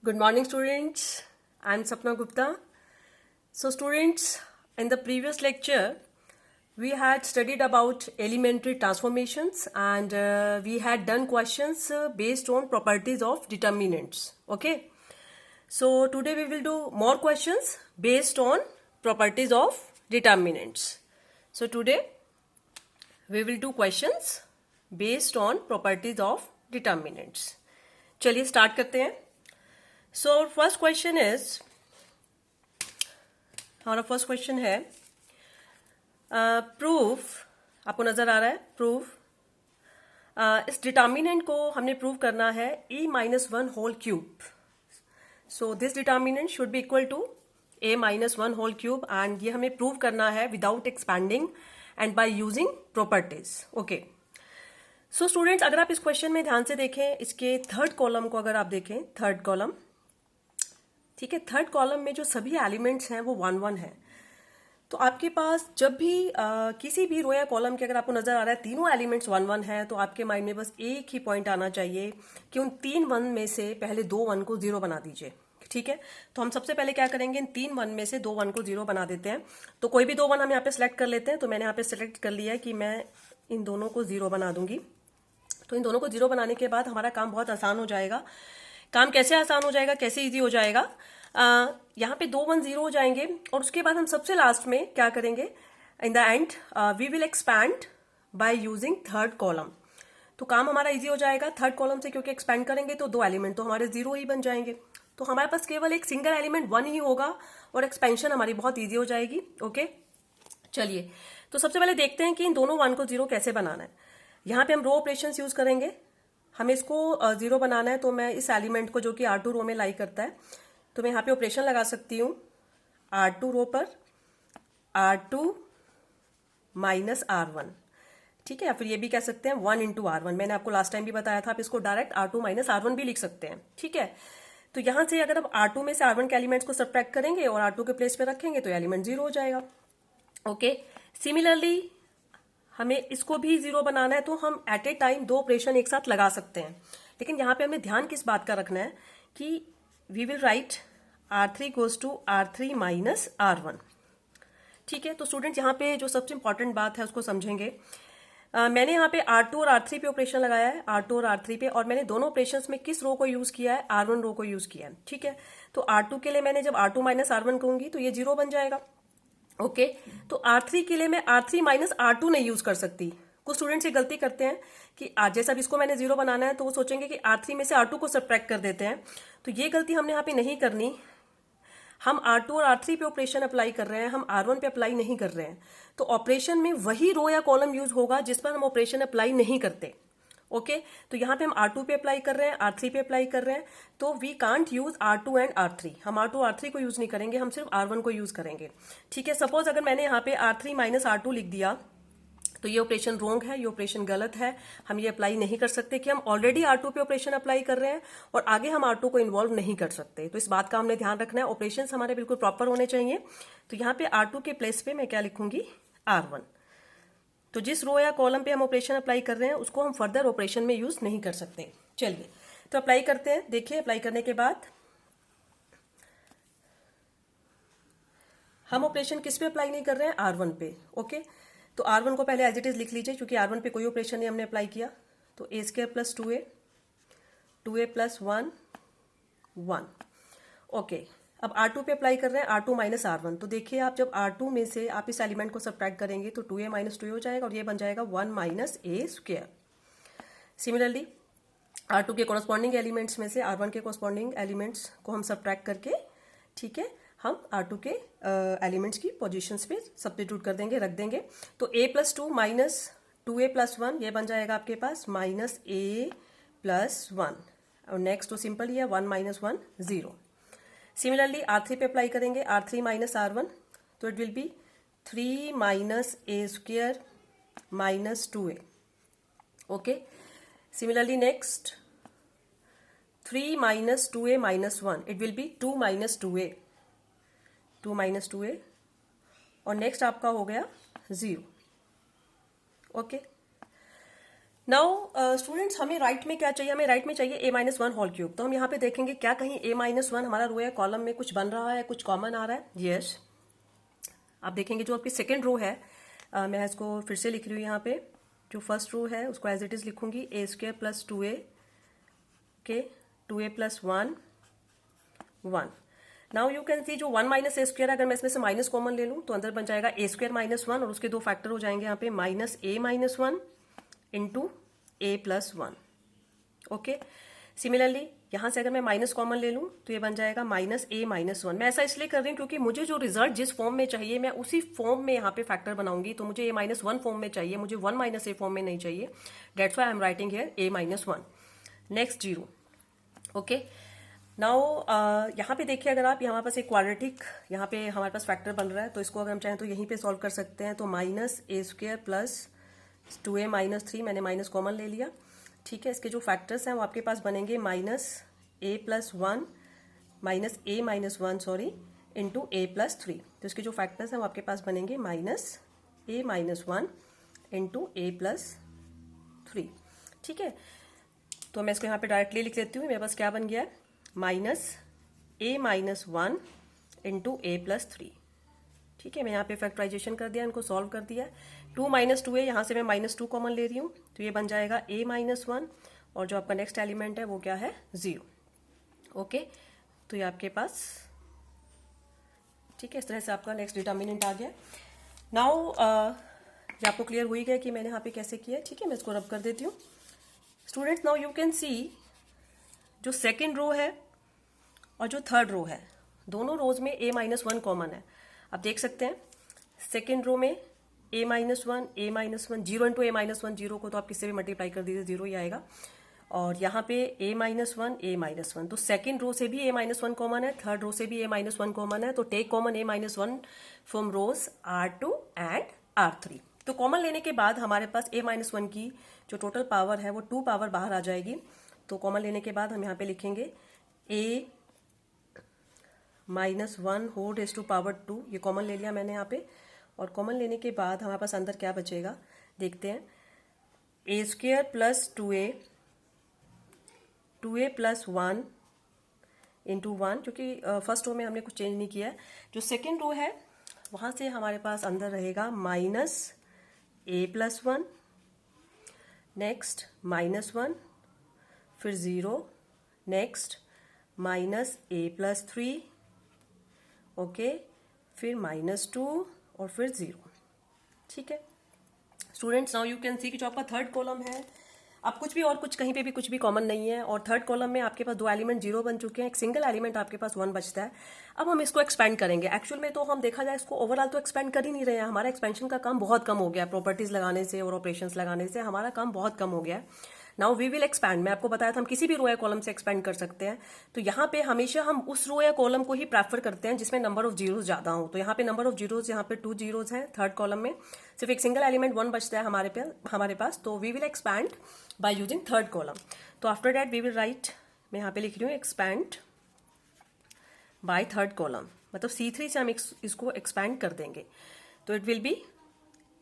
Good morning, students. I'm Sapna Gupta. So, students, in the previous lecture, we had studied about elementary transformations and we had done questions based on properties of determinants. Okay. So, today we will do more questions based on properties of determinants. So, today we will do questions based on properties of determinants. चलिए start करते हैं. So first question is, हमारा first question है proof. आपको नजर आ रहा है proof. इस डिटर्मिनेंट को हमने प्रूव करना है e-1 whole cube. So this determinant should be equal to a-1 whole cube and ये हमें प्रूव करना है without expanding and by using properties. Okay. So students, अगर आप इस क्वेश्चन में ध्यान से देखें, इसके थर्ड कॉलम को अगर आप देखें, थर्ड कॉलम, ठीक है, थर्ड कॉलम में जो सभी एलिमेंट्स हैं वो 1 1 है. तो आपके पास जब भी किसी भी रो या कॉलम के अगर आपको नजर आ रहा है तीनों एलिमेंट्स 1 1 है, तो आपके माइंड में बस एक ही पॉइंट आना चाहिए कि उन 3 1 में से पहले 2 1 को 0 बना दीजिए. ठीक है. तो हम सबसे पहले क्या करेंगे, इन 3 1 में से 2 1 को 0 बना देते हैं. तो कोई भी 2 1 हम यहाँ पे सिलेक्ट कर लेते हैं. तो मैंने यहाँ पे सिलेक्ट कर लिया है कि मैं इन दोनों को 0 बना दूंगी. तो इन दोनों को 0 बनाने के बाद हमारा काम बहुत आसान हो जाएगा. काम कैसे आसान हो जाएगा, कैसे इजी हो जाएगा, यहाँ पे 2 1 0 हो जाएंगे और उसके बाद हम सबसे लास्ट में क्या करेंगे, in the end we will expand by using third column. तो काम हमारा इजी हो जाएगा थर्ड कॉलम से, क्योंकि एक्सपैंड करेंगे तो 2 एलिमेंट तो हमारे 0 ही बन जाएंगे. तो हमारे पास केवल एक सिंगल एलिमेंट 1 ही होगा और एक्सपेंशन हमारी बहुत ईजी हो जाएगी. ओके. चलिए, तो सबसे पहले देखते हैं कि इन दोनों 1 को 0 कैसे बनाना है. यहाँ पे हम रो ऑपरेशंस यूज करेंगे. हमें इसको 0 बनाना है, तो मैं इस एलिमेंट को जो कि R2 रो में लाई करता है, तो मैं यहाँ पे ऑपरेशन लगा सकती हूँ R2 रो पर R2 माइनस R1. ठीक है. या फिर ये भी कह सकते हैं 1 इंटू R1. मैंने आपको लास्ट टाइम भी बताया था, आप इसको डायरेक्ट R2 माइनस R1 भी लिख सकते हैं. ठीक है. तो यहां से अगर आप R2 में से R1 के एलिमेंट्स को सब्ट्रैक्ट करेंगे और R2 के प्लेस पे रखेंगे तो एलिमेंट 0 हो जाएगा. ओके. सिमिलरली हमें इसको भी 0 बनाना है, तो हम एट ए टाइम 2 ऑपरेशन एक साथ लगा सकते हैं. लेकिन यहाँ पे हमें ध्यान किस बात का रखना है कि we will write R3 goes to R3 minus R1. ठीक है. तो स्टूडेंट, यहाँ पे जो सबसे इंपॉर्टेंट बात है उसको समझेंगे. मैंने यहाँ पे R2 और R3 पे ऑपरेशन लगाया है, R2 और R3 पे, और मैंने दोनों ऑपरेशंस में किस रो को यूज किया है, R1 रो को यूज किया है. ठीक है. तो R2 के लिए मैंने जब R2 माइनस R1 कहूंगी तो ये 0 बन जाएगा. ओके. तो R3 के लिए मैं R3 माइनस R2 नहीं यूज कर सकती. कुछ स्टूडेंट्स ये गलती करते हैं कि जैसे अब इसको मैंने 0 बनाना है तो वो सोचेंगे कि R3 में से R2 को सब्ट्रैक्ट कर देते हैं. तो ये गलती हमने यहाँ पे नहीं करनी. हम R2 और R3 पे ऑपरेशन अप्लाई कर रहे हैं, हम R1 पे अप्लाई नहीं कर रहे हैं. तो ऑपरेशन में वही रो या कॉलम यूज होगा जिस पर हम ऑपरेशन अप्लाई नहीं करते. ओके. तो यहाँ पे हम R2 पे अप्लाई कर रहे हैं, R3 पे अप्लाई कर रहे हैं, तो we can't use R2 and R3. हम R2 R3 को यूज नहीं करेंगे, हम सिर्फ R1 को यूज करेंगे. ठीक है. सपोज अगर मैंने यहाँ पे R3 माइनस R2 लिख दिया तो ये ऑपरेशन रॉन्ग है, ये ऑपरेशन गलत है. हम ये अप्लाई नहीं कर सकते कि हम ऑलरेडी R2 पे ऑपरेशन अप्लाई कर रहे हैं और आगे हम R2 को इन्वॉल्व नहीं कर सकते. तो इस बात का हमने ध्यान रखना है. ऑपरेशन हमारे बिल्कुल प्रॉपर होने चाहिए. तो यहाँ पे R2 के प्लेस पे मैं क्या लिखूंगी, R1. तो जिस रो या कॉलम पे हम ऑपरेशन अप्लाई कर रहे हैं उसको हम फर्दर ऑपरेशन में यूज नहीं कर सकते. चलिए, तो अप्लाई करते हैं. देखिए, अप्लाई करने के बाद हम ऑपरेशन किस पे अप्लाई नहीं कर रहे हैं, R1 पे. ओके. तो R1 को पहले एज इट इज लिख लीजिए, क्योंकि R1 पे कोई ऑपरेशन नहीं हमने अप्लाई किया. तो a² plus 2a plus 1 1. Okay. अब R2 पे अप्लाई कर रहे हैं R2 माइनस R1. तो देखिए, आप जब R2 में से आप इस एलिमेंट को सब्ट्रैक्ट करेंगे तो 2a माइनस 2a हो जाएगा और ये बन जाएगा 1 माइनस a². सिमिलरली R2 के कॉरस्पॉन्डिंग एलिमेंट्स में से R1 के कॉरस्पॉन्डिंग एलिमेंट्स को हम सब्ट्रैक्ट करके, ठीक है, हम R2 के एलिमेंट्स की पोजीशंस पे सब्स्टिट्यूट कर देंगे, रख देंगे. तो a plus 2 minus 2a plus 1, ये बन जाएगा आपके पास माइनस a प्लस 1. और नेक्स्ट तो सिंपल ही है, 1 माइनस 1 0. सिमिलरली R3 पे अप्लाई करेंगे, R3 माइनस R1, तो it will be 3 minus a² minus 2a. Okay. Similarly next 3 minus 2a minus 1, it will be 2 minus 2a, 2 minus 2a. और नेक्स्ट आपका हो गया 0. ओके. नाउ स्टूडेंट्स, हमें राइट में क्या चाहिए? हमें राइट में चाहिए a minus one whole cube. तो हम यहाँ पे देखेंगे क्या कहीं a माइनस वन हमारा रो है कॉलम में कुछ बन रहा है, कुछ कॉमन आ रहा है। यस, आप देखेंगे जो आपकी सेकेंड रो है, मैं इसको फिर से लिख रही हूँ। यहाँ पे जो फर्स्ट रो है उसको एज इट इज लिखूंगी, ए स्क्वायर प्लस 2a के 2a plus 1 1। Now you can सी जो 1 माइनस ए स्क्वायर, अगर मैं इसमें से माइनस कॉमन ले लूँ तो अंदर बन जाएगा ए स्क्वायर माइनस 1 और उसके दो फैक्टर हो जाएंगे यहाँ पे minus A minus 1 into a plus 1। Okay, similarly यहाँ से अगर मैं माइनस कॉमन ले लूँ तो ये बन जाएगा माइनस ए माइनस 1। मैं ऐसा इसलिए कर रही हूँ क्योंकि मुझे जो रिजल्ट जिस फॉर्म में चाहिए मैं उसी फॉर्म में यहाँ पे फैक्टर बनाऊंगी। तो मुझे ए माइनस 1 फॉर्म में चाहिए, मुझे 1 माइनस ए फॉर्म में नहीं चाहिए। Dates why I am writing here A minus 1। Next 0। ओके, नाउ यहाँ पे देखिए, अगर आप हमारे पास एक क्वाड्रेटिक यहाँ पे हमारे पास फैक्टर बन रहा है, तो इसको अगर हम चाहें तो यहीं पे सॉल्व कर सकते हैं। तो minus A square plus 2a minus 3, मैंने माइनस कॉमन ले लिया। ठीक है, इसके जो फैक्टर्स हैं वो आपके पास बनेंगे minus A plus 1 minus A minus 1 sorry into a plus 3। तो इसके जो फैक्टर्स हैं वो आपके पास बनेंगे minus A minus 1 into a plus 3। ठीक है, तो मैं इसको यहाँ पे डायरेक्टली लिख लेती हूँ। मेरे पास क्या बन गया, minus A minus 1 into a plus 3। ठीक है, मैं यहाँ पे फैक्टराइजेशन कर दिया, इनको सॉल्व कर दिया। 2 माइनस 2 है, यहाँ से मैं माइनस 2 कॉमन ले रही हूँ, तो ये बन जाएगा a माइनस 1 और जो आपका नेक्स्ट एलिमेंट है वो क्या है, 0। ओके, तो ये आपके पास, ठीक है, इस तरह से आपका नेक्स्ट डिटर्मिनेंट आ गया। नाउ ये आपको क्लियर हो ही गया कि मैंने यहाँ पे कैसे किया। ठीक है, मैं इसको रब कर देती हूँ। स्टूडेंट्स, नाउ यू कैन सी जो सेकेंड रो है और जो थर्ड रो है, दोनों रोज में a माइनस 1 कॉमन है। आप देख सकते हैं सेकेंड रो में a minus 1 a minus 1 0 into A minus 1, 0 को तो आप किससे भी मल्टीप्लाई कर दीजिए, 0 ही आएगा। और यहाँ पे a माइनस 1 a माइनस 1, तो सेकेंड रो से भी a माइनस 1 कॉमन है, थर्ड रो से भी a माइनस 1 कॉमन है। तो take common a minus 1 from rows R2 and R3। तो कॉमन लेने के बाद हमारे पास a माइनस 1 की जो टोटल पावर है वो 2 पावर बाहर आ जाएगी। तो कॉमन लेने के बाद हम यहाँ पे लिखेंगे a minus 1 whole raise to power 2, ये कॉमन ले लिया मैंने यहाँ पे। और कॉमन लेने के बाद हमारे पास अंदर क्या बचेगा, देखते हैं, a square plus 2a plus 1 into 1, क्योंकि फर्स्ट रो में हमने कुछ चेंज नहीं किया है। जो सेकेंड रो है वहाँ से हमारे पास अंदर रहेगा minus a plus 1, next minus 1, फिर 0, next minus a plus 3, okay, फिर माइनस 2 और फिर 0। ठीक है स्टूडेंट्स, नाउ यू कैन सी कि जो आपका थर्ड कॉलम है, अब कुछ भी और कुछ कहीं पे भी कुछ भी कॉमन नहीं है। और थर्ड कॉलम में आपके पास दो एलिमेंट 0 बन चुके हैं, एक सिंगल एलिमेंट आपके पास 1 बचता है। अब हम इसको एक्सपेंड करेंगे। एक्चुअल में तो हम देखा जाए इसको ओवरऑल तो एक्सपेंड कर ही नहीं रहे हैं, हमारा एक्सपेंशन का काम बहुत कम हो गया। प्रॉपर्टीज लगाने से और ऑपरेशंस लगाने से हमारा काम बहुत कम हो गया है। Now we will expand. मैं आपको बताया था हम किसी भी रो या कॉलम से एक्सपेंड कर सकते हैं। तो यहाँ पे हमेशा हम उस रो या कॉलम को ही प्रेफर करते हैं जिसमें नंबर ऑफ जीरोज ज्यादा हो। तो यहाँ पे नंबर ऑफ जीरोज, यहाँ पे 2 जीरोज हैं थर्ड कॉलम में, सिर्फ एक सिंगल एलिमेंट 1 बचता है हमारे पास। तो we will expand by using third column. तो after that we will write, मैं यहाँ पे लिख रही हूँ एक्सपैंड बाय थर्ड कॉलम, मतलब C3 से हम इसको एक्सपैंड कर देंगे। तो it will be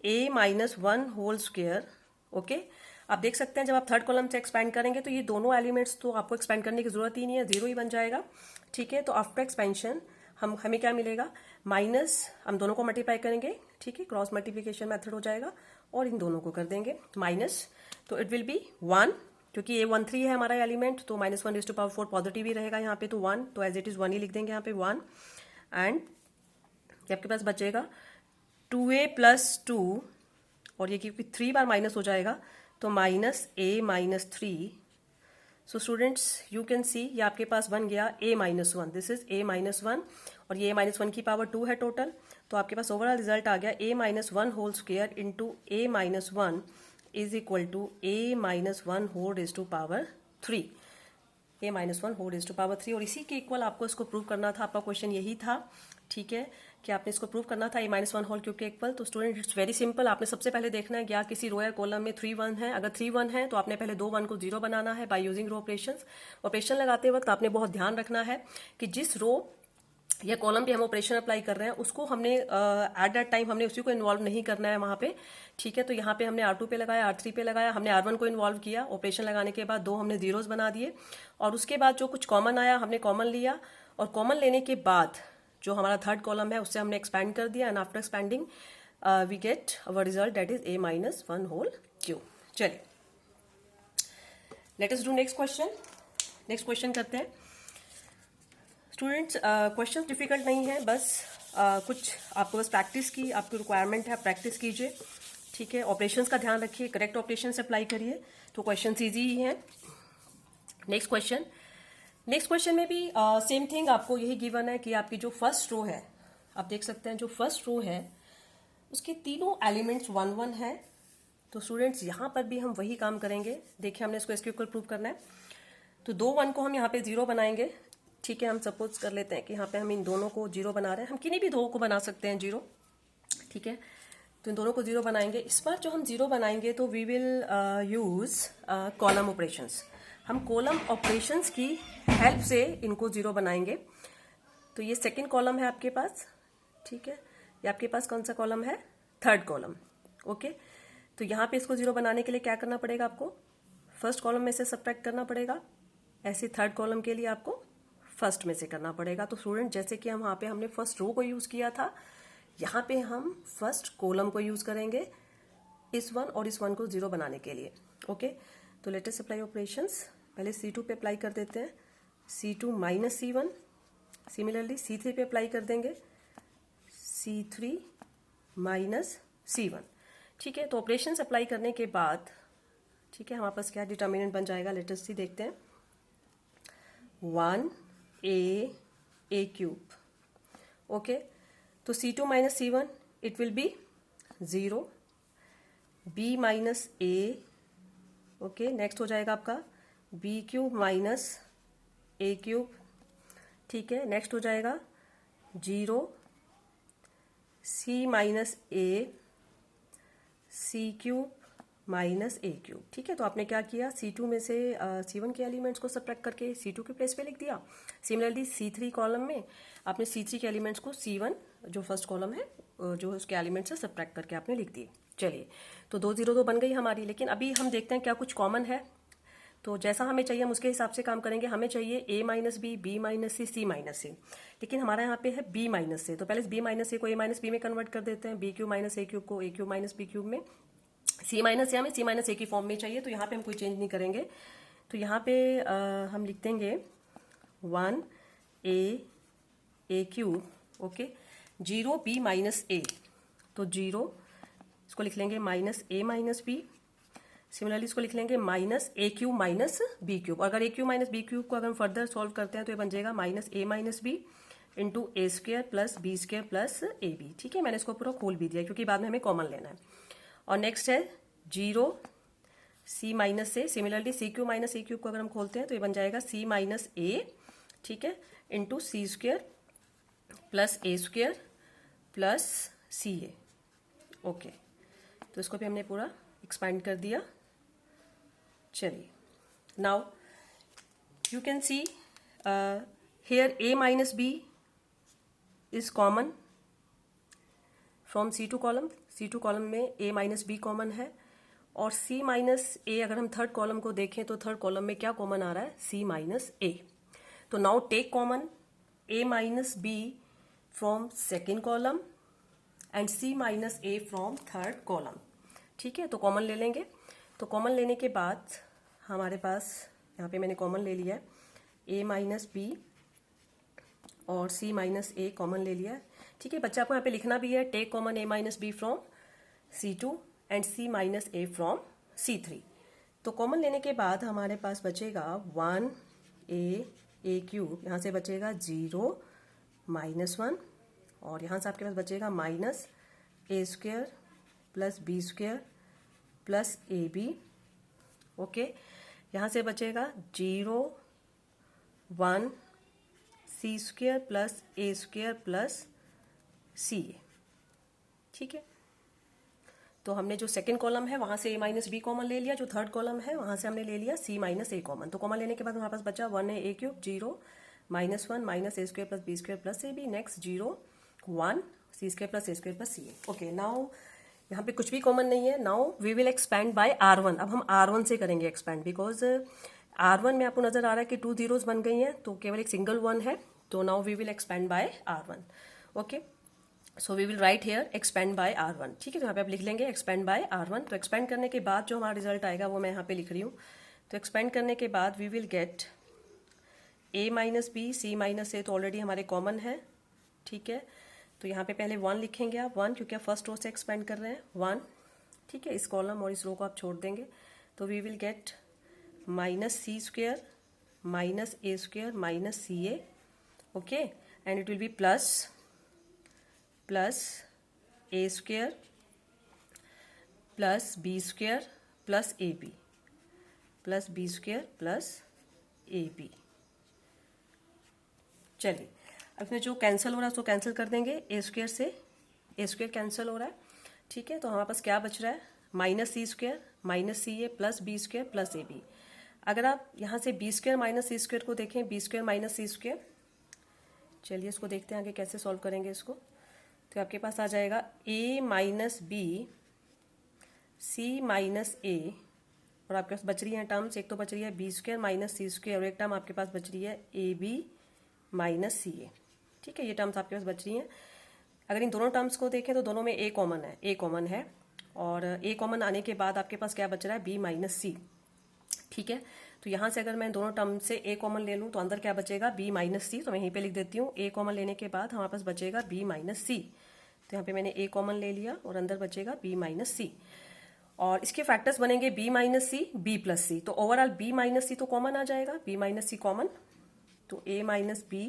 a minus 1 whole square. Okay, आप देख सकते हैं जब आप थर्ड कॉलम से एक्सपैंड करेंगे तो ये दोनों एलिमेंट्स तो आपको एक्सपैंड करने की जरूरत ही नहीं है, 0 ही बन जाएगा। ठीक है, तो आफ्टर एक्सपेंशन हमें क्या मिलेगा, माइनस, हम दोनों को मल्टीप्लाई करेंगे। ठीक है, क्रॉस मल्टीप्लिकेशन मेथड हो जाएगा और इन दोनों को कर देंगे माइनस। तो इट विल बी 1, क्योंकि A13 है हमारा एलिमेंट, तो minus 1 raise to power 4 positive ही रहेगा यहाँ पे। तो 1, तो एज इट इज 1 ही लिख देंगे यहाँ पे 1। एंड आपके पास बचेगा 2a प्लस 2, और ये क्योंकि 3 बार माइनस हो जाएगा तो minus a minus 3। So students you can सी ये आपके पास बन गया a minus 1, this is a minus 1, और ये a माइनस 1 की पावर 2 है टोटल। तो आपके पास ओवरऑल रिजल्ट आ गया a minus 1 whole square into a minus 1 is equal to a minus 1 whole raise to power 3, a minus 1 whole raise to power 3। और इसी के इक्वल आपको इसको प्रूव करना था, आपका क्वेश्चन यही था। ठीक है, कि आपने इसको प्रूव करना था a माइनस 1 होल क्यूब के इक्वल। तो स्टूडेंट इट्स वेरी सिंपल, आपने सबसे पहले देखना है क्या किसी रो या कॉलम में 3 1 है। अगर 3 1 है तो आपने पहले 2 1 को 0 बनाना है by using row operation. Operation लगाते वक्त आपने बहुत ध्यान रखना है कि जिस रो या कॉलम पे हम ऑपरेशन अप्लाई कर रहे हैं, उसको हमने एट दैट टाइम हमने उसी को इन्वॉल्व नहीं करना है वहां पे। ठीक है, तो यहाँ पे हमने R2 पे लगाया, R3 पे लगाया, हमने R1 को इन्वॉल्व किया, ऑपरेशन लगाने के बाद 2 हमने जीरोस बना दिए, और उसके बाद जो कुछ कॉमन आया हमने कॉमन लिया, और कॉमन लेने के बाद जो हमारा थर्ड कॉलम है उससे हमने एक्सपैंड कर दिया, and after expanding we get our result, that is a-1 whole cube. चलिए, let us do next question. Next question करते हैं। स्टूडेंट्स, क्वेश्चन डिफिकल्ट नहीं है, बस कुछ आपको बस प्रैक्टिस की आपकी रिक्वायरमेंट है, प्रैक्टिस कीजिए। ठीक है, ऑपरेशंस का ध्यान रखिए, करेक्ट ऑपरेशन से अप्लाई करिए, तो क्वेश्चन ईजी ही हैं। Next question. नेक्स्ट क्वेश्चन में भी सेम थिंग आपको यही गिवन है कि आपकी जो फर्स्ट रो है, आप देख सकते हैं जो फर्स्ट रो है उसके तीनों एलिमेंट्स 1 1 है। तो स्टूडेंट्स यहाँ पर भी हम वही काम करेंगे। देखिए, हमने इसको इसके ऊपर प्रूव करना है, तो 2 1 को हम यहाँ पे 0 बनाएंगे। ठीक है, हम सपोज कर लेते हैं कि यहाँ पे हम इन दोनों को 0 बना रहे हैं, हम किन्हीं भी दो को बना सकते हैं 0। ठीक है, तो इन दोनों को 0 बनाएंगे। इस बार जो हम 0 बनाएंगे तो we will use column operations. हम कॉलम ऑपरेशंस की हेल्प से इनको 0 बनाएंगे। तो ये सेकेंड कॉलम है आपके पास। ठीक है, ये आपके पास कौन सा कॉलम है? Third column. ओके, तो यहाँ पे इसको 0 बनाने के लिए क्या करना पड़ेगा आपको? फर्स्ट कॉलम में से सब्ट्रैक्ट करना पड़ेगा। ऐसे थर्ड कॉलम के लिए आपको फर्स्ट में से करना पड़ेगा। तो स्टूडेंट, जैसे कि हम वहाँ पे हमने फर्स्ट रो को यूज किया था, यहाँ पे हम फर्स्ट कॉलम को यूज करेंगे इस 1 और इस 1 को 0 बनाने के लिए। ओके, तो लेट अस अप्लाई ऑपरेशंस। पहले C2 पे अप्लाई कर देते हैं, C2 minus C1। Similarly C3 पे अप्लाई कर देंगे, C3 माइनस C1। ठीक है, तो ऑपरेशंस अप्लाई करने के बाद, ठीक है, हमारे पास क्या डिटर्मिनेंट बन जाएगा? लेट अस सी, देखते हैं। 1a cube. ओके, तो C2 minus C1 it will be 0, b minus a। Okay, next हो जाएगा आपका b cube minus a cube. ठीक है, नेक्स्ट हो जाएगा 0 c minus a, c cube minus a cube. ठीक है, तो आपने क्या किया? C2 में से C1 के एलिमेंट्स को सब्ट्रैक्ट करके C2 के प्लेस पे लिख दिया। सिमिलरली C3 कॉलम में आपने C3 के एलिमेंट्स को C1 जो फर्स्ट कॉलम है जो उसके एलिमेंट्स से सब्ट्रैक्ट करके आपने लिख दिए। चलिए, तो 2 0 तो बन गई हमारी, लेकिन अभी हम देखते हैं क्या कुछ कॉमन है। तो जैसा हमें चाहिए हम उसके हिसाब से काम करेंगे। हमें चाहिए a minus b, b minus c, c minus c, लेकिन हमारा यहाँ पे है b माइनस से। तो पहले b माइनस ए को a माइनस बी में कन्वर्ट कर देते हैं, b cube minus a cube को a cube minus B cube में। c माइनस हमें c माइनस ए की फॉर्म में चाहिए, तो यहाँ पे हम कोई चेंज नहीं करेंगे। तो यहाँ पे हम लिख देंगे 1a cube. Okay, 0 b minus a, तो 0 इसको लिख लेंगे minus a minus B. Similarly इसको लिख लेंगे minus a cube minus B cube. अगर a cube minus B cube को अगर हम फर्दर सॉल्व करते हैं तो ये बन जाएगा minus a minus B into A square plus B square plus A B. ठीक है, मैंने इसको पूरा खोल भी दिया क्योंकि बाद में हमें कॉमन लेना है। और नेक्स्ट है 0 c minus A. Similarly c cube minus a cube को अगर हम खोलते हैं तो ये बन जाएगा c माइनस ए, ठीक है, into C square plus A square plus C A. Okay, तो इसको भी हमने पूरा एक्सपैंड कर दिया। चलिए, now you can C here a minus b is common from C2 column. C2 column में a माइनस बी कॉमन है, और c माइनस a अगर हम थर्ड कॉलम को देखें तो थर्ड कॉलम में क्या कॉमन आ रहा है? c minus a। तो now take common a minus b from second column and c minus a from third column. ठीक है, तो कॉमन ले लेंगे। तो कॉमन लेने के बाद हमारे पास यहाँ पे मैंने कॉमन ले लिया है a माइनस बी और c माइनस ए कॉमन ले लिया है। ठीक है, बच्चा आपको यहाँ पे लिखना भी है take common a minus B from C2 and c minus A from C3। तो कॉमन लेने के बाद हमारे पास बचेगा 1a क्यूब, यहाँ से बचेगा 0 माइनस 1, और यहाँ से आपके पास बचेगा minus A square plus B square plus A B. Okay, यहाँ से बचेगा 0 1 C square plus A square plus C A. ठीक है, तो हमने जो सेकंड कॉलम है वहां से a माइनस बी कॉमन ले लिया, जो थर्ड कॉलम है वहां से हमने ले लिया c माइनस ए कॉमन। तो कॉमन लेने के बाद हमारे पास बचा 1a cube 0 -1 minus A square plus B square plus A B, next 0 1 C square plus A square plus C A. Okay, now यहाँ पे कुछ भी कॉमन नहीं है। Now we will expand by R1। अब हम R1 से करेंगे एक्सपैंड, बिकॉज R1 में आपको नजर आ रहा है कि 2 zeros बन गई हैं, तो केवल एक सिंगल 1 है। तो now we will expand by R1। Okay, so we will write here expand by R1। ठीक है, तो यहाँ पे आप लिख लेंगे एक्सपेंड बाय R1। तो एक्सपेंड करने के बाद जो हमारा रिजल्ट आएगा वो मैं यहाँ पे लिख रही हूँ। तो एक्सपेंड करने के बाद we will get a minus b, c minus a, तो ऑलरेडी हमारे कॉमन है। ठीक है, तो यहाँ पे पहले 1 लिखेंगे आप, 1 क्योंकि आप फर्स्ट रो से एक्सपेंड कर रहे हैं, 1। ठीक है, इस कॉलम और इस रो को आप छोड़ देंगे, तो we will get minus C square minus A square minus C A. Okay, and it will be plus A square plus B square plus A B plus B square plus A B. चलिए, अब इसमें जो cancel हो रहा है उसको cancel कर देंगे, ए स्क्वेयर से ए स्क्वेयर कैंसिल हो रहा है। ठीक है, तो हमारे पास क्या बच रहा है, minus C square minus C A plus B square plus A B. अगर आप यहाँ से B square minus C square को देखें, B square minus C square, चलिए इसको देखते हैं आगे कैसे सॉल्व करेंगे इसको। तो आपके पास आ जाएगा a minus b c minus a, और आपके पास बच रही है टर्म्स, एक तो बच रही है बी स्क्वायर माइनस सी स्क्वायर और एक टर्म आपके पास बच रही है A B minus C A. ठीक है, ये टर्म्स आपके पास बच रही हैं। अगर इन दोनों टर्म्स को देखें तो दोनों में ए कॉमन है, ए कॉमन है, और ए कॉमन आने के बाद आपके पास क्या बच रहा है, बी माइनस सी। ठीक है, तो यहाँ से अगर मैं दोनों टर्म से ए कॉमन ले लूँ तो अंदर क्या बचेगा, बी माइनस सी। तो मैं यहीं पे लिख देती हूँ, ए कॉमन लेने के बाद हमारे पास बचेगा बी माइनस सी। तो यहाँ पे मैंने ए कॉमन ले लिया और अंदर बचेगा बी माइनस सी, और इसके फैक्टर्स बनेंगे b minus c b plus c. तो ओवरऑल बी माइनस सी तो कॉमन आ जाएगा, बी माइनस सी कॉमन, तो ए माइनस बी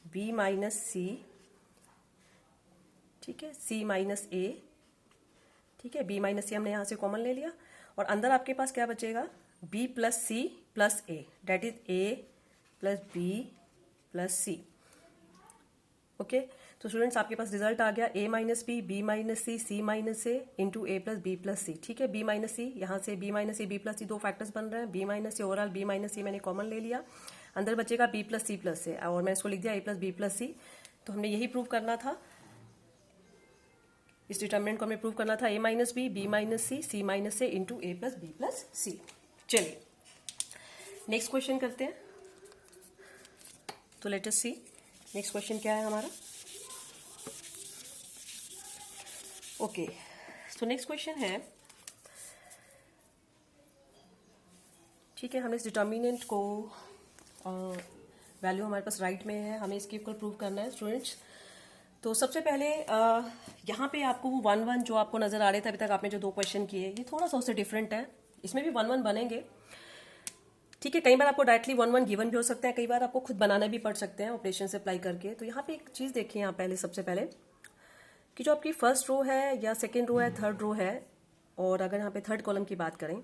बी माइनस सी, ठीक है, सी माइनस ए। ठीक है, बी माइनस सी हमने यहाँ से कॉमन ले लिया, और अंदर आपके पास क्या बचेगा, b plus c plus a, that is a plus b plus c. Okay, तो स्टूडेंट्स आपके पास रिजल्ट आ गया a minus b minus c minus a into a plus b plus c. ठीक है, बी माइनस सी, यहाँ से b minus c b plus c दो फैक्टर्स बन रहे हैं, b minus c, overall b minus c मैंने कॉमन ले लिया, अंदर बचेगा बी प्लस सी प्लस ए, और मैं इसको लिख दिया ए प्लस बी प्लस सी। तो हमने यही प्रूव करना था, इस डिटर्मिनेंट को हमें प्रूव करना था, ए minus b minus c minus a into a plus b plus सी। चलिए नेक्स्ट क्वेश्चन करते हैं। तो लेट अस सी नेक्स्ट क्वेश्चन क्या है हमारा। ओके, तो नेक्स्ट क्वेश्चन है, ठीक है, हमने इस डिटर्मिनेंट को वैल्यू हमारे पास राइट में है, हमें इसके इक्वल प्रूव करना है स्टूडेंट्स। तो सबसे पहले यहाँ पे आपको वो 1 1 जो आपको नजर आ रहे थे अभी तक आपने जो दो क्वेश्चन किए, ये थोड़ा सा उससे डिफरेंट है, इसमें भी 1 1 बनेंगे। ठीक है, कई बार आपको डायरेक्टली 1 1 गिवन भी हो सकता है, कई बार आपको खुद बनाना भी पड़ सकते हैं ऑपरेशन से अप्लाई करके। तो यहाँ पे एक चीज देखिए, यहाँ पहले सबसे पहले कि जो आपकी फर्स्ट रो है या सेकेंड रो है, थर्ड रो है, और अगर यहाँ पे थर्ड कॉलम की बात करें,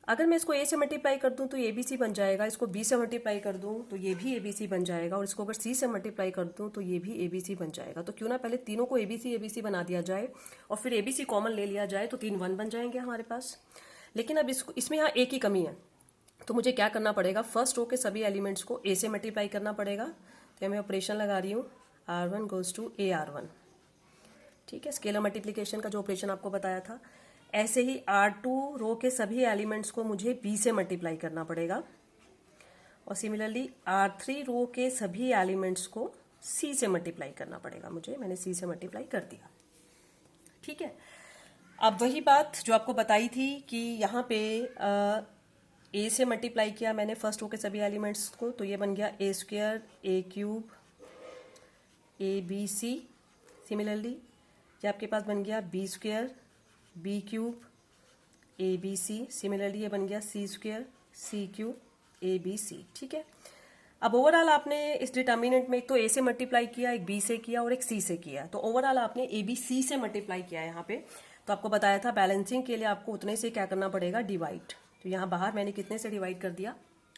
अगर मैं इसको ए से मल्टीप्लाई कर दूं तो ए बी सी बन जाएगा, इसको बी से मल्टीप्लाई कर दूं तो ये भी ए बी सी बन जाएगा, और इसको अगर सी से मल्टीप्लाई कर दूं तो ये भी ए बी सी बन जाएगा। तो क्यों ना पहले तीनों को ए बी सी बना दिया जाए और फिर ए बी सी कॉमन ले लिया जाए, तो 3 1 बन जाएंगे हमारे पास। लेकिन अब इसमें यहाँ ए की कमी है, तो मुझे क्या करना पड़ेगा, फर्स्ट रो के सभी एलिमेंट्स को ए से मल्टीप्लाई करना पड़ेगा। तो मैं ऑपरेशन लगा रही हूँ, R1 goes to A R1। ठीक है, स्केलर मल्टीप्लीकेशन का जो ऑपरेशन आपको बताया था, ऐसे ही R2 रो के सभी एलिमेंट्स को मुझे B से मल्टीप्लाई करना पड़ेगा, और सिमिलरली R3 रो के सभी एलिमेंट्स को C से मल्टीप्लाई करना पड़ेगा मुझे, मैंने C से मल्टीप्लाई कर दिया। ठीक है, अब वही बात जो आपको बताई थी कि यहाँ पे A से मल्टीप्लाई किया मैंने फर्स्ट रो के सभी एलिमेंट्स को, तो ये बन गया a square a cube a B c. Similarly ये आपके पास बन गया b square b cube a B c. Similarly ये बन गया c square c cube a B c. ठीक है, अब ओवरऑल आपने इस डिटर्मिनेंट में एक तो ए से मल्टीप्लाई किया, एक बी से किया और एक सी से किया, तो ओवरऑल आपने ए बी सी से मल्टीप्लाई किया है यहाँ पे। तो आपको बताया था बैलेंसिंग के लिए आपको उतने से क्या करना पड़ेगा, डिवाइड। तो यहाँ बाहर मैंने कितने से डिवाइड कर दिया,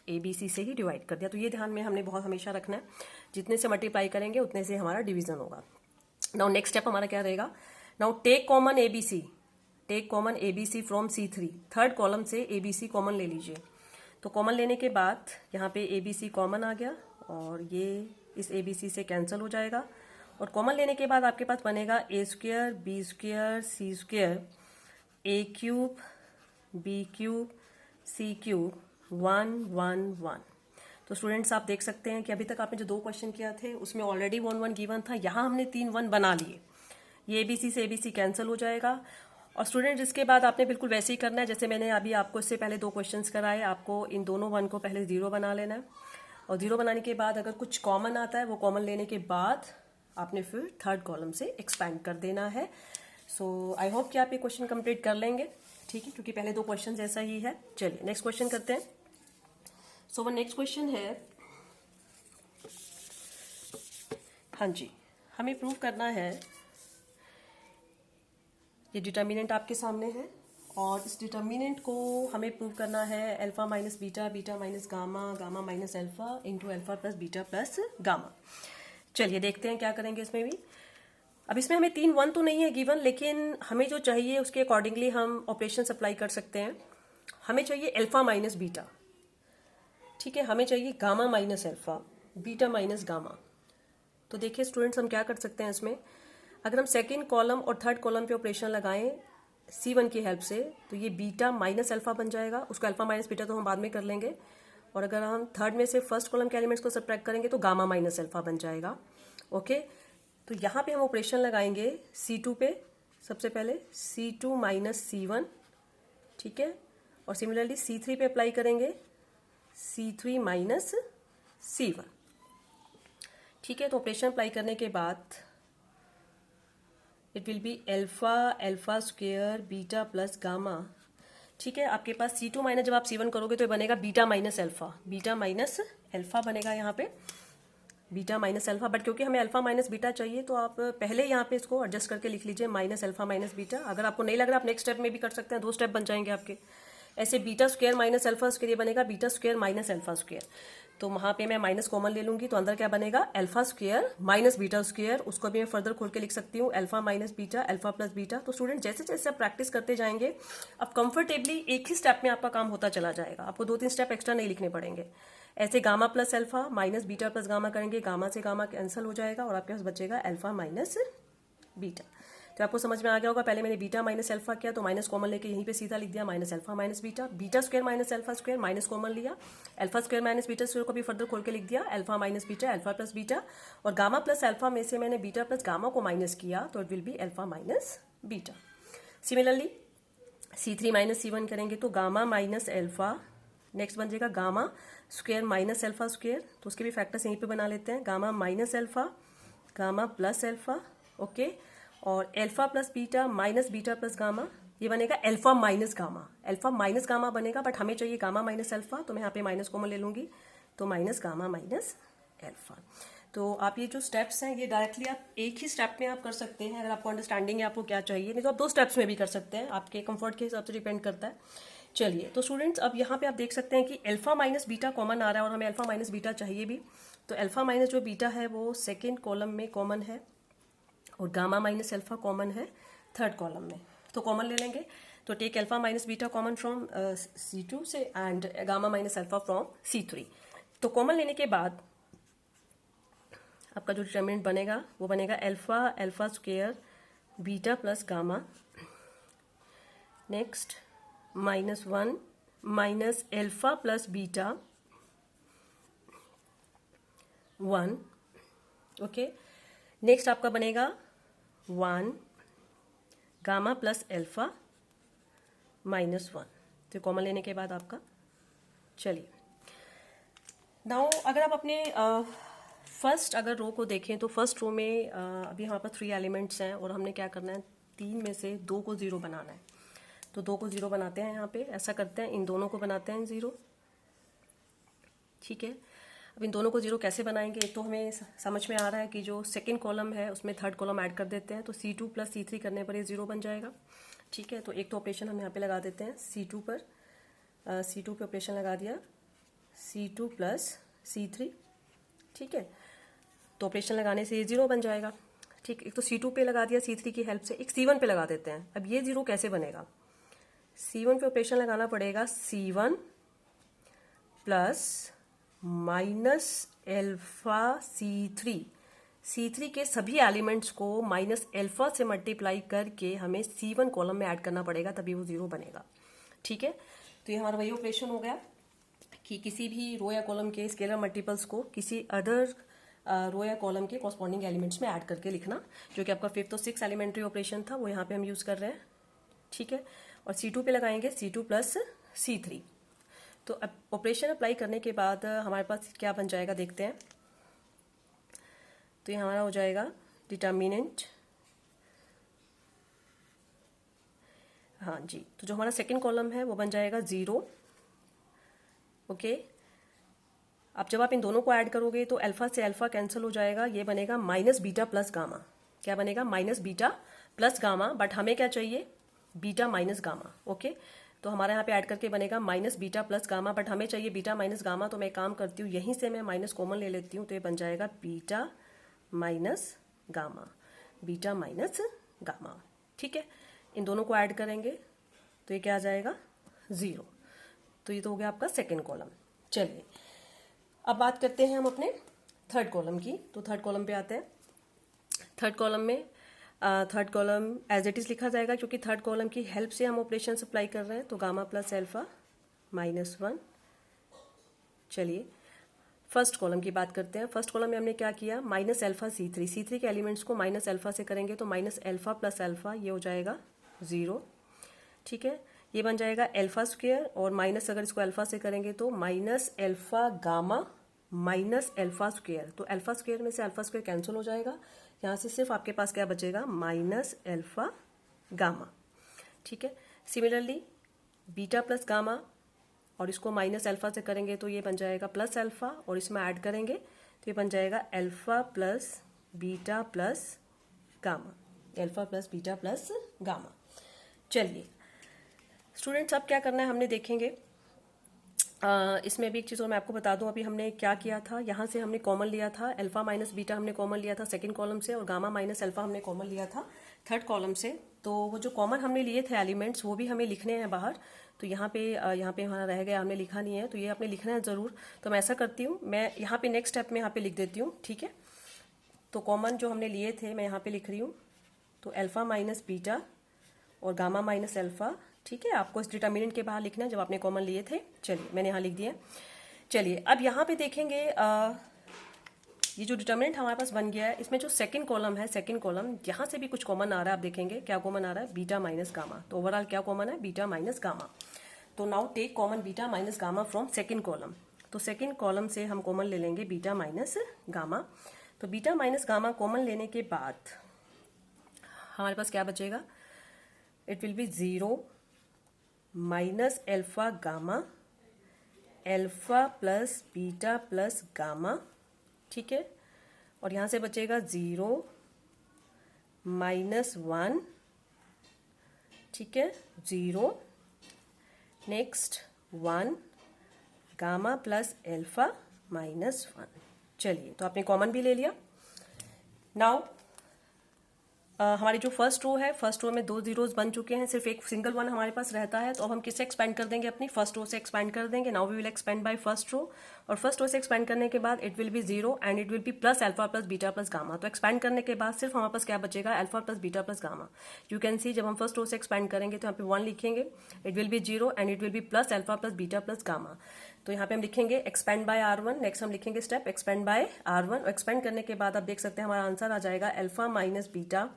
ए बी सी से ही डिवाइड कर दिया। तो ये ध्यान में हमने बहुत हमेशा रखना है, जितने से मल्टीप्लाई करेंगे उतने से हमारा डिवीजन होगा। नाउ नेक्स्ट स्टेप हमारा क्या रहेगा, now take common A B C, take common A B C from C3, third column से ए बी सी कॉमन ले लीजिए। तो कॉमन लेने के बाद यहाँ पे ए बी सी कॉमन आ गया और ये इस ए बी सी से कैंसिल हो जाएगा। और कॉमन लेने के बाद आपके पास बनेगा ए square B square C square ए cube B cube C cube 1 1 1। तो स्टूडेंट्स आप देख सकते हैं कि अभी तक आपने जो 2 क्वेश्चन किया थे उसमें ऑलरेडी 1 1 गिवन था, यहाँ हमने 3 1 बना लिए। ये एबीसी से एबीसी कैंसिल हो जाएगा। और स्टूडेंट इसके बाद आपने बिल्कुल वैसे ही करना है जैसे मैंने अभी आपको इससे पहले 2 क्वेश्चंस कराए। आपको इन दोनों 1 को पहले 0 बना लेना है और 0 बनाने के बाद अगर कुछ कॉमन आता है वो कॉमन लेने के बाद आपने फिर थर्ड कॉलम से एक्सपैंड कर देना है। सो आई होप कि आप ये क्वेश्चन कंप्लीट कर लेंगे, ठीक है, क्योंकि पहले 2 क्वेश्चन ऐसा ही है। चलिए नेक्स्ट क्वेश्चन करते हैं। सो वो नेक्स्ट क्वेश्चन है, हाँ जी, हमें प्रूव करना है, ये डिटर्मिनेंट आपके सामने है और इस डिटर्मिनेंट को हमें प्रूव करना है alpha minus beta, beta minus gamma, gamma minus alpha into alpha plus beta plus gamma. चलिए देखते हैं क्या करेंगे इसमें भी। अब इसमें हमें 3 1 तो नहीं है गिवन, लेकिन हमें जो चाहिए उसके अकॉर्डिंगली हम ऑपरेशन अप्लाई कर सकते हैं। हमें चाहिए अल्फा माइनस बीटा, ठीक है, हमें चाहिए gamma minus alpha, beta minus gamma. तो देखिए स्टूडेंट्स हम क्या कर सकते हैं इसमें, अगर हम सेकेंड कॉलम और थर्ड कॉलम पे ऑपरेशन लगाएं C1 की हेल्प से तो ये बीटा माइनस अल्फा बन जाएगा। उसको अल्फा माइनस बीटा तो हम बाद में कर लेंगे। और अगर हम थर्ड में से फर्स्ट कॉलम के एलिमेंट्स को सब्ट्रैक्ट करेंगे तो गामा माइनस अल्फा बन जाएगा। ओके, तो यहाँ पे हम ऑपरेशन लगाएंगे C2 पे, सबसे पहले C2 माइनस C1, ठीक है, और सिमिलरली C3 पे अप्लाई करेंगे C3 माइनस C1, ठीक है। तो ऑपरेशन अप्लाई करने के बाद it will be alpha alpha square beta plus gamma, ठीक है। आपके पास C2 माइनस जब आप C1 करोगे तो ये बनेगा beta minus alpha, beta minus alpha बनेगा यहाँ पे, बीटा माइनस अल्फा। बट क्योंकि हमें अल्फा माइनस बीटा चाहिए तो आप पहले यहाँ पे इसको एडजस्ट करके लिख लीजिए माइनस अल्फा माइनस बीटा। अगर आपको नहीं लग रहा आप नेक्स्ट स्टेप में भी कर सकते हैं, 2 स्टेप बन जाएंगे आपके। ऐसे beta square minus alpha square, ये बनेगा beta square minus alpha square. तो वहाँ पे मैं माइनस कॉमन ले लूंगी तो अंदर क्या बनेगा alpha square minus beta square. उसको भी मैं फर्दर खोल के लिख सकती हूँ alpha minus beta, alpha plus beta. तो स्टूडेंट जैसे जैसे आप प्रैक्टिस करते जाएंगे अब कंफर्टेबली एक ही स्टेप में आपका काम होता चला जाएगा, आपको 2-3 स्टेप एक्स्ट्रा नहीं लिखने पड़ेंगे। ऐसे gamma plus alpha minus beta plus gamma करेंगे, गामा से गामा कैंसिल हो जाएगा और आपके पास बचेगा अल्फा माइनस बीटा। तो आपको समझ में आ गया होगा, पहले मैंने बीटा माइनस अल्फा किया तो माइनस कॉमन लेके यहीं पे सीधा लिख दिया minus alpha minus beta, beta square minus alpha square minus common लिया, alpha square minus beta square को भी फर्दर खोल के लिख दिया alpha minus beta, alpha plus beta. और गामा प्लस अल्फा में से मैंने बीटा प्लस गामा को माइनस किया तो it will be alpha minus beta. Similarly C3 minus C1 करेंगे तो गामा माइनस अल्फा, नेक्स्ट बन जाएगा gamma square minus alpha square, तो उसके भी फैक्टर्स यहीं पे बना लेते हैं, gamma minus alpha, gamma plus alpha, okay. और alpha plus beta minus beta plus gamma, ये बनेगा alpha minus gamma, alpha minus gamma बनेगा। बट हमें चाहिए गामा माइनस अल्फा तो मैं यहाँ पे माइनस कॉमन ले लूंगी तो माइनस गामा माइनस अल्फा। तो आप ये जो स्टेप्स हैं ये डायरेक्टली आप एक ही स्टेप में आप कर सकते हैं अगर आपको अंडरस्टैंडिंग है आपको क्या चाहिए, नहीं तो आप 2 स्टेप्स में भी कर सकते हैं, आपके कंफर्ट के हिसाब से डिपेंड करता है। चलिए तो स्टूडेंट्स अब यहाँ पे आप देख सकते हैं कि अल्फा माइनस बीटा कॉमन आ रहा है और हमें अल्फा माइनस बीटा चाहिए भी। तो अल्फा माइनस जो बीटा है वो सेकेंड कॉलम में कॉमन है और गामा माइनस अल्फा कॉमन है थर्ड कॉलम में, तो कॉमन ले लेंगे। तो take alpha minus beta common from C2 से and gamma minus alpha from C3। तो कॉमन लेने के बाद आपका जो डिटर्मिनेंट बनेगा वो बनेगा alpha alpha square beta plus gamma, next -1 minus alpha plus beta 1, okay. Next आपका बनेगा 1 गामा प्लस अल्फा -1। तो कॉमन लेने के बाद आपका, चलिए नाउ अगर आप अपने फर्स्ट अगर रो को देखें तो फर्स्ट रो में अभी हमारे पास 3 एलिमेंट्स हैं और हमने क्या करना है 3 में से 2 को 0 बनाना है। तो 2 को 0 बनाते हैं यहाँ पे, ऐसा करते हैं इन दोनों को बनाते हैं 0, ठीक है। अब इन दोनों को 0 कैसे बनाएंगे, एक तो हमें समझ में आ रहा है कि जो सेकंड कॉलम है उसमें थर्ड कॉलम ऐड कर देते हैं तो C2 प्लस C3 करने पर ये 0 बन जाएगा, ठीक है। तो एक तो ऑपरेशन हम यहाँ पे लगा देते हैं C2 पर, C2 पे ऑपरेशन लगा दिया C2 प्लस C3, ठीक है। तो ऑपरेशन लगाने से ये 0 बन जाएगा, ठीक। एक तो C2 पे लगा दिया C3 की हेल्प से, एक C1 पे लगा देते हैं। अब ये 0 कैसे बनेगा, C1 पे ऑपरेशन लगाना पड़ेगा C1 plus minus alpha C3 के सभी एलिमेंट्स को माइनस एल्फा से मल्टीप्लाई करके हमें C1 कॉलम में ऐड करना पड़ेगा, तभी वो 0 बनेगा। ठीक है, तो ये हमारा वही ऑपरेशन हो गया कि किसी भी रो या कॉलम के स्केलर मल्टीपल्स को किसी अदर रो या कॉलम के कॉरस्पॉन्डिंग एलिमेंट्स में ऐड करके लिखना, जो कि आपका 5th और 6th एलिमेंट्री ऑपरेशन था, वो यहाँ पे हम यूज कर रहे हैं। ठीक है, और C2 पे लगाएंगे C2 प्लस C3। तो अब ऑपरेशन अप्लाई करने के बाद हमारे पास क्या बन जाएगा देखते हैं। तो ये हमारा हो जाएगा डिटर्मिनेंट, हाँ जी, तो जो हमारा सेकंड कॉलम है वो बन जाएगा 0। ओके, अब जब आप इन दोनों को ऐड करोगे तो अल्फा से अल्फा कैंसिल हो जाएगा, ये बनेगा माइनस बीटा प्लस गामा। क्या बनेगा? Minus beta plus gamma, but हमें क्या चाहिए? Beta minus gamma. ओके, तो हमारे यहाँ पे ऐड करके बनेगा minus beta plus gamma, but हमें चाहिए बीटा माइनस गामा, तो मैं काम करती हूँ यहीं से मैं माइनस कॉमन ले लेती हूँ, तो ये बन जाएगा beta minus gamma, beta minus gamma. ठीक है, इन दोनों को ऐड करेंगे तो ये क्या आ जाएगा? 0। तो ये तो हो गया आपका सेकेंड कॉलम। चलिए अब बात करते हैं हम अपने थर्ड कॉलम की। तो थर्ड कॉलम पे आते हैं। थर्ड कॉलम में third column as it is लिखा जाएगा, क्योंकि थर्ड कॉलम की हेल्प से हम ऑपरेशन अप्लाई कर रहे हैं। तो गामा प्लस एल्फा -1। चलिए फर्स्ट कॉलम की बात करते हैं। फर्स्ट कॉलम में हमने क्या किया? माइनस एल्फा C3 के एलिमेंट्स को माइनस एल्फा से करेंगे तो माइनस एल्फा प्लस एल्फा, ये हो जाएगा 0। ठीक है, ये बन जाएगा एल्फा स्क्वेयर, और माइनस अगर इसको अल्फा से करेंगे तो minus alpha gamma minus alpha square. तो अल्फा स्क्वेयर में से अल्फा स्क्वेयर कैंसिल हो जाएगा, यहाँ से सिर्फ आपके पास क्या बचेगा? Minus alpha gamma. ठीक है, सिमिलरली बीटा प्लस गामा, और इसको माइनस अल्फा से करेंगे तो ये बन जाएगा प्लस अल्फा, और इसमें ऐड करेंगे तो ये बन जाएगा alpha plus beta plus gamma, alpha plus beta plus gamma. चलिए स्टूडेंट्स, अब क्या करना है हमने देखेंगे। इसमें भी एक चीज़ और मैं आपको बता दूं, अभी हमने क्या किया था, यहाँ से हमने कॉमन लिया था, अल्फा माइनस बीटा हमने कॉमन लिया था सेकंड कॉलम से, और गामा माइनस अल्फा हमने कॉमन लिया था थर्ड कॉलम से। तो वो जो कॉमन हमने लिए थे एलिमेंट्स वो भी हमें लिखने हैं बाहर। तो यहाँ पे हमारा रह गया, हमने लिखा नहीं है, तो ये आपने लिखना है ज़रूर। तो मैं ऐसा करती हूँ, मैं यहाँ पे नेक्स्ट स्टेप में यहाँ पे लिख देती हूँ। ठीक है, तो कॉमन जो हमने लिए थे मैं यहाँ पे लिख रही हूँ। तो अल्फा माइनस बीटा और गामा माइनस अल्फा। ठीक है, आपको इस डिटर्मिनेंट के बाहर लिखना है जब आपने कॉमन लिए थे। चलिए मैंने यहाँ लिख दिया। चलिए अब यहाँ पे देखेंगे, ये जो डिटर्मिनेंट हमारे पास बन गया है, इसमें जो सेकंड कॉलम है, सेकंड कॉलम यहाँ से भी कुछ कॉमन आ रहा है। आप देखेंगे क्या कॉमन आ रहा है? Beta minus gamma. तो ओवरऑल क्या कॉमन है? Beta minus gamma. तो now take common beta minus gamma from second column. तो सेकंड कॉलम से हम कॉमन ले लेंगे बीटा माइनस गामा। तो बीटा माइनस गामा कॉमन लेने के बाद हमारे पास क्या बचेगा? It will be 0 minus alpha gamma, alpha plus beta plus gamma. ठीक है, और यहाँ से बचेगा 0 -1। ठीक है, 0 नेक्स्ट 1 गामा प्लस एल्फा -1। चलिए, तो आपने कॉमन भी ले लिया। नाउ हमारी जो फर्स्ट रो है, फर्स्ट रो में 2 जीरोस बन चुके हैं, सिर्फ एक सिंगल 1 हमारे पास रहता है। तो अब हम किससे एक्सपेंड कर देंगे? अपनी फर्स्ट रो से एक्सपेंड कर देंगे। Now we will expand by first row, और फर्स्ट रो से एक्सपेंड करने के बाद it will be 0 and it will be plus alpha plus beta plus gamma. तो एक्सपेंड करने के बाद सिर्फ हमारे पास क्या बचेगा? Alpha plus beta plus gamma. You can see, जब हम फर्स्ट रो से एक्सपेंड करेंगे तो यहाँ पे 1 लिखेंगे, it will be 0 and it will be plus alpha plus beta plus gamma. तो यहाँ पे हम लिखेंगे एक्सपेंड बाय R1। नेक्स्ट हम लिखेंगे step expand by R1। Expand करने के बाद आप देख सकते हैं हमारा आंसर आ जाएगा alpha minus beta,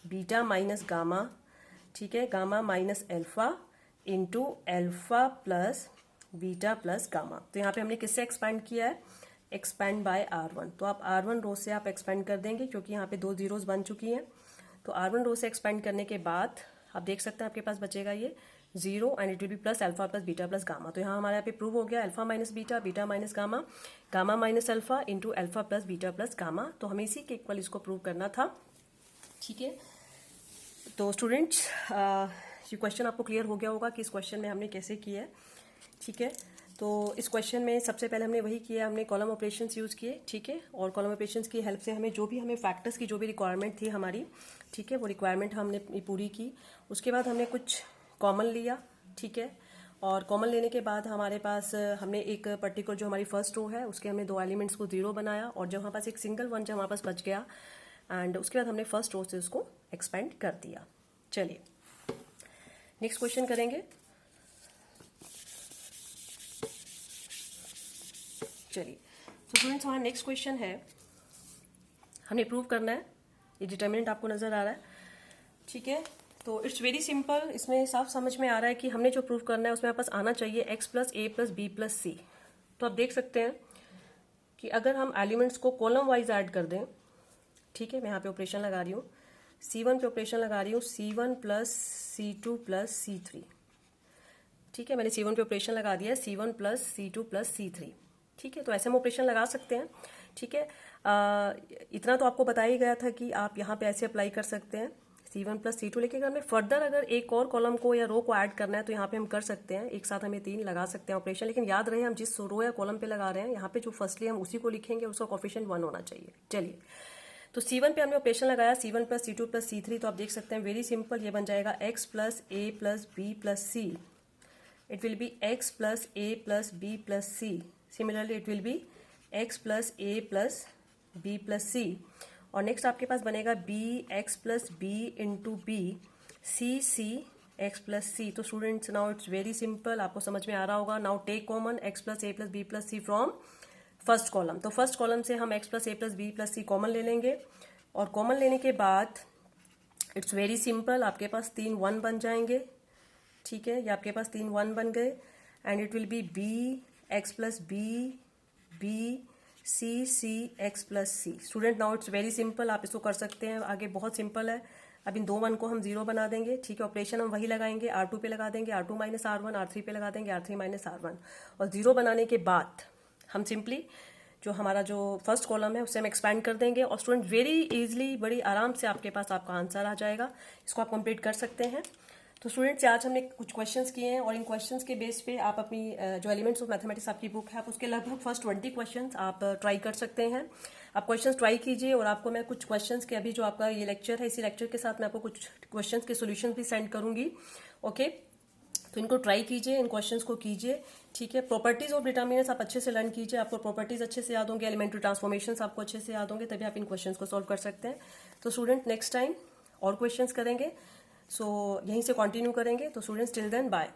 beta minus gamma. ठीक है, gamma minus alpha into alpha plus beta plus gamma. तो यहाँ पे हमने किससे एक्सपेंड किया है? Expand by R1। तो आप R1 रो से आप एक्सपेंड कर देंगे, क्योंकि यहाँ पे 2 जीरोस बन चुकी हैं। तो R1 रो से एक्सपेंड करने के बाद आप देख सकते हैं आपके पास बचेगा ये 0 and it will be plus alpha plus beta plus gamma. तो यहाँ हमारे यहाँ पे प्रूव हो गया alpha minus beta, beta minus gamma, gamma minus alpha into alpha plus beta plus gamma. तो हमें इसी के इक्वल इसको प्रूव करना था। ठीक है, तो स्टूडेंट्स ये क्वेश्चन आपको क्लियर हो गया होगा कि इस क्वेश्चन में हमने कैसे किया है। ठीक है, तो इस क्वेश्चन में सबसे पहले हमने वही किया, हमने कॉलम ऑपरेशंस यूज़ किए। ठीक है, और कॉलम ऑपरेशंस की हेल्प से हमें फैक्टर्स की जो भी रिक्वायरमेंट थी हमारी, ठीक है, वो रिक्वायरमेंट हमने पूरी की। उसके बाद हमने कुछ कॉमन लिया। ठीक है, और कॉमन लेने के बाद हमारे पास हमने एक पर्टिकुलर जो हमारी फर्स्ट रो है उसके हमने दो एलिमेंट्स को 0 बनाया, और जो हमारे पास एक सिंगल वन जो हमारे पास बच गया, एंड उसके बाद हमने फर्स्ट रो से उसको एक्सपेंड कर दिया। चलिए नेक्स्ट क्वेश्चन करेंगे। चलिए तो स्टूडेंट्स हमारा नेक्स्ट क्वेश्चन है, हमने प्रूव करना है, ये डिटर्मिनेंट आपको नजर आ रहा है, ठीक है। तो इट्स वेरी सिंपल, इसमें साफ समझ में आ रहा है कि हमने जो प्रूव करना है उसमें आपके पास आना चाहिए x plus a plus b plus c. तो आप देख सकते हैं कि अगर हम एलिमेंट्स को कॉलम वाइज ऐड कर दें, ठीक है, मैं यहाँ पे ऑपरेशन लगा रही हूँ, C1 पे ऑपरेशन लगा रही हूँ, C1 plus C2 plus C3, ठीक है, मैंने C1 पे ऑपरेशन लगा दिया है, C1 plus C2 plus C3, ठीक है। तो ऐसे हम ऑपरेशन लगा सकते हैं, ठीक है। इतना तो आपको बताया ही गया था कि आप यहाँ पे ऐसे अप्लाई कर सकते हैं C1 प्लस C2, लेकिन हमें फर्दर अगर एक और कॉलम को या रो को ऐड करना है तो यहाँ पे हम कर सकते हैं, एक साथ हमें 3 लगा सकते हैं ऑपरेशन, लेकिन याद रहे हम जिस रो या कॉलम पे लगा रहे हैं यहाँ पे जो फर्स्टली हम उसी को लिखेंगे, उसका कोफिशिएंट 1 होना चाहिए। चलिए तो C1 पे हमने ऑपरेशन लगाया, C1 plus C2 plus C3, तो आप देख सकते हैं वेरी सिंपल, ये बन जाएगा x plus a plus b plus c, it will be x plus a plus b plus c, similarly it will be x plus a plus b plus c, और next आपके पास बनेगा b x plus b into b सी x plus c. तो students now it's very simple, आपको समझ में आ रहा होगा। Now take common x plus a plus b plus c from first column, तो फर्स्ट कॉलम से हम x plus a plus b plus C common ले लेंगे, और कॉमन लेने के बाद इट्स वेरी सिंपल, आपके पास 3 1 बन जाएंगे, ठीक है, ये आपके पास 3 1 बन गए, and it will be B x plus B C x plus C. Student now it's very simple, आप इसको कर सकते हैं, आगे बहुत सिंपल है। अब इन 2 1 को हम 0 बना देंगे, ठीक है, ऑपरेशन हम वही लगाएंगे, R2 पे लगा देंगे, R2 माइनस R1, R3 पे लगा देंगे, R3 माइनस R1, और 0 बनाने के बाद हम सिंपली जो हमारा जो फर्स्ट कॉलम है उससे हम एक्सपैंड कर देंगे, और स्टूडेंट वेरी इजीली, बड़ी आराम से आपके पास आपका आंसर आ जाएगा, इसको आप कंप्लीट कर सकते हैं। तो स्टूडेंट्स आज हमने कुछ क्वेश्चंस किए हैं, और इन क्वेश्चंस के बेस पे आप अपनी जो एलिमेंट्स ऑफ मैथमेटिक्स आपकी बुक है, आप उसके लगभग फर्स्ट 20 क्वेश्चंस आप ट्राई कर सकते हैं। आप क्वेश्चंस ट्राई कीजिए, और आपको मैं कुछ क्वेश्चंस के, अभी जो आपका ये लेक्चर है, इसी लेक्चर के साथ मैं आपको कुछ क्वेश्चंस के सोल्यूशन भी सेंड करूंगी, ओके। तो इनको ट्राई कीजिए, इन क्वेश्चंस को कीजिए, ठीक है। प्रॉपर्टीज ऑफ डिटर्मिनेंट्स आप अच्छे से लर्न कीजिए, आपको प्रॉपर्टीज अच्छे से याद होंगे, एलिमेंट्री ट्रांसफॉर्मेशंस आपको अच्छे से याद होंगे, तभी आप इन क्वेश्चंस को सॉल्व कर सकते हैं। तो स्टूडेंट नेक्स्ट टाइम और क्वेश्चंस करेंगे, सो यहीं से कंटिन्यू करेंगे। तो स्टूडेंट्स टिल देन बाय।